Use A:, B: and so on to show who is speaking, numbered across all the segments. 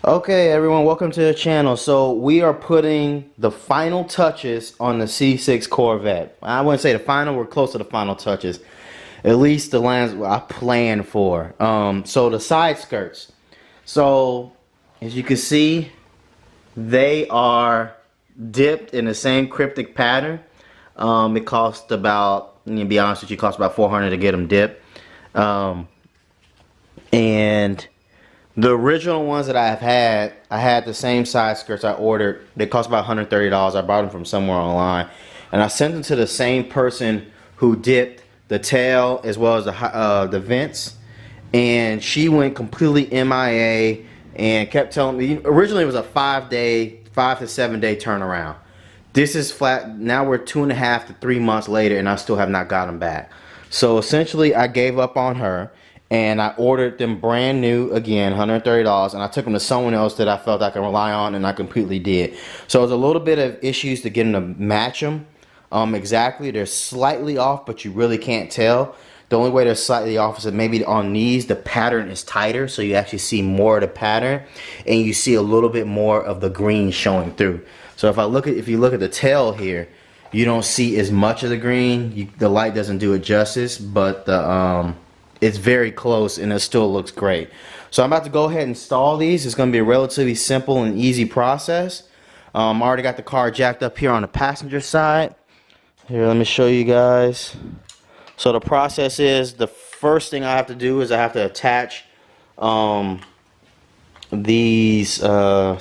A: Okay, everyone, welcome to the channel. So we are putting the final touches on the C6 Corvette. I wouldn't say the final, we're close to the final touches. At least the lines I planned for. So the side skirts. So as you can see, they are dipped in the same cryptic pattern. It cost about, to be honest with you, it cost about $400 to get them dipped. And the original ones that I had the same side skirts I ordered. They cost about $130. I bought them from somewhere online, and I sent them to the same person who dipped the tail as well as the vents, and she went completely MIA and kept telling me. Originally, it was a 5 to 7 day turnaround. This is flat. Now we're 2.5 to 3 months later, and I still have not got them back. So essentially, I gave up on her. And I ordered them brand new again, $130, and I took them to someone else that I felt I could rely on, and I completely did. So there's a little bit of issues to get them to match them exactly. They're slightly off, but you really can't tell. The only way they're slightly off is that maybe on these the pattern is tighter, so you actually see more of the pattern, and you see a little bit more of the green showing through. So if you look at the tail here, you don't see as much of the green. The light doesn't do it justice, but it's very close and it still looks great. So I'm about to go ahead and install these. It's going to be a relatively simple and easy process. I already got the car jacked up here on the passenger side. Here, let me show you guys. So the process is, the first thing I have to do is I have to attach these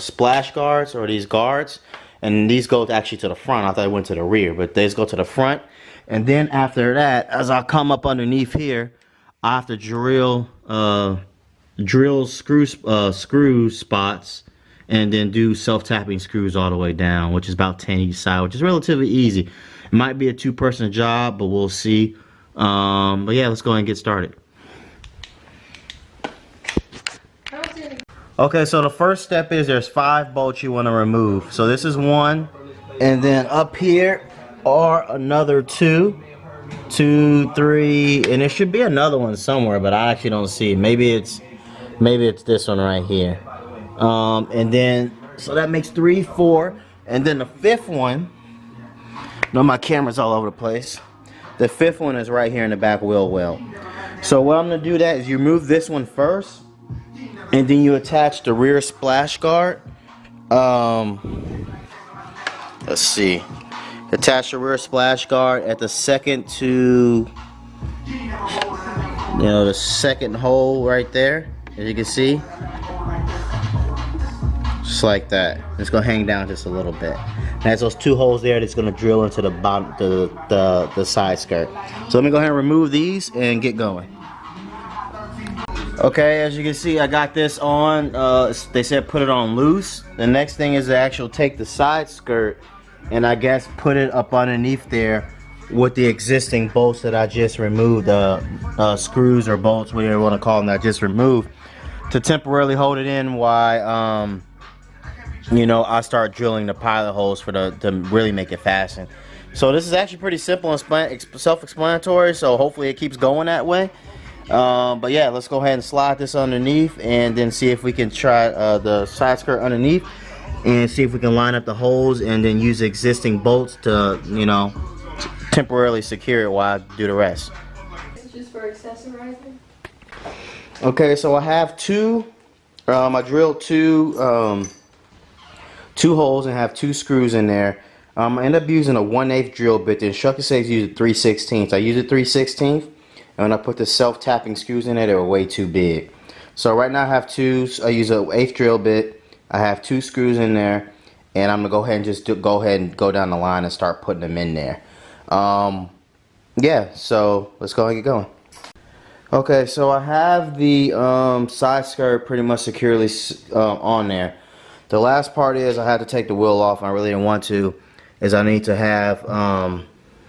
A: splash guards, or these guards. And these go actually to the front. I thought they went to the rear, but these go to the front. And then after that, as I come up underneath here, I have to drill screw spots, and then do self-tapping screws all the way down, which is about 10 each side, which is relatively easy. It might be a two-person job, but we'll see. But yeah, let's go ahead and get started. Okay, so the first step is there's 5 bolts you want to remove. So this is one, and then up here are another 2. 2, 3, and there should be another one somewhere, but I actually don't see it. Maybe it's this one right here. And then, so that makes 3, 4, and then the 5th one. No, my camera's all over the place. The 5th one is right here in the back wheel well. So what I'm gonna do that is you remove this one first, and then you attach the rear splash guard. Let's see. Attach the rear splash guard at the second the second hole right there, as you can see. Just like that. It's gonna hang down just a little bit. And there's those 2 holes there that's gonna drill into the bottom, the side skirt. So let me go ahead and remove these and get going. Okay, as you can see, I got this on. They said put it on loose. The next thing is to actually take the side skirt and I guess put it up underneath there with the existing bolts that I just removed, screws or bolts, whatever you want to call them, that I just removed, to temporarily hold it in while I start drilling the pilot holes to really make it fasten. So this is actually pretty simple and self-explanatory, so hopefully it keeps going that way. But yeah, let's go ahead and slide this underneath and then see if we can try the side skirt underneath, and see if we can line up the holes and then use existing bolts to, temporarily secure it while I do the rest.
B: It's just for accessorizing?
A: Okay, so I have I drilled two holes and have 2 screws in there. I end up using a 1/8 drill bit. The instructor says use a 3/16. I use a 3/16, and when I put the self-tapping screws in there, they were way too big. So right now I have I use a 1/8 drill bit. I have 2 screws in there, and I'm gonna go ahead and just go down the line and start putting them in there. Yeah, so let's go ahead and get going. Okay, so I have the side skirt pretty much securely on there. The last part is I had to take the wheel off, and I really didn't want to, is I need to have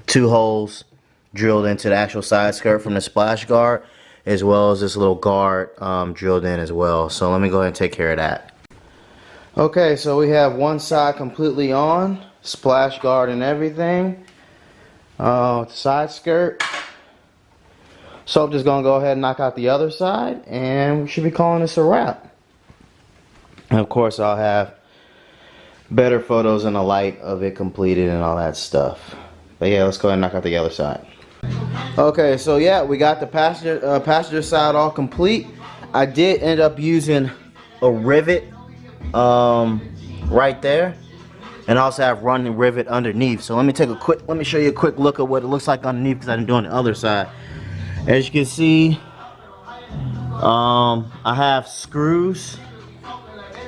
A: 2 holes drilled into the actual side skirt from the splash guard, as well as this little guard drilled in as well. So let me go ahead and take care of that. Okay, so we have one side completely on, splash guard and everything, side skirt. So I'm just gonna go ahead and knock out the other side, and we should be calling this a wrap. And of course, I'll have better photos in the light of it completed and all that stuff. But yeah, let's go ahead and knock out the other side. Okay, so yeah, we got the passenger side all complete. I did end up using a rivet right there, and I also have running rivet underneath. So let me show you a quick look at what it looks like underneath, because I didn't do on the other side. As you can see, I have screws,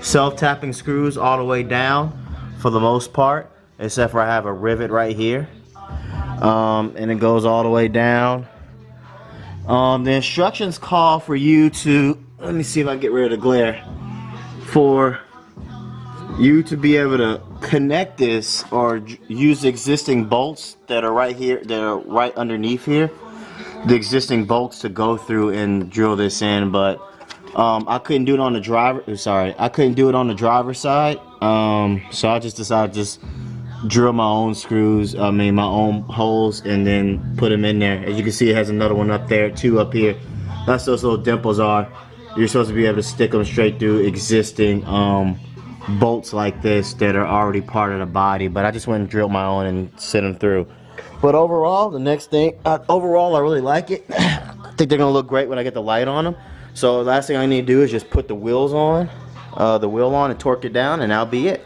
A: self-tapping screws all the way down for the most part, except for I have a rivet right here. And it goes all the way down. The instructions call for you to, let me see if I can get rid of the glare, for you to be able to connect this or use existing bolts that are right here, that are right underneath here, the existing bolts to go through and drill this in. But I couldn't do it on the driver's side, so I just decided to just drill my own screws, my own holes, and then put them in there. As you can see, it has another one up there, two up here. That's those little dimples are. You're supposed to be able to stick them straight through existing bolts like this that are already part of the body. But I just went and drilled my own and sent them through. But overall, the next thing, I really like it. I think they're gonna look great when I get the light on them. So the last thing I need to do is just put the wheels on, and torque it down, and that'll be it.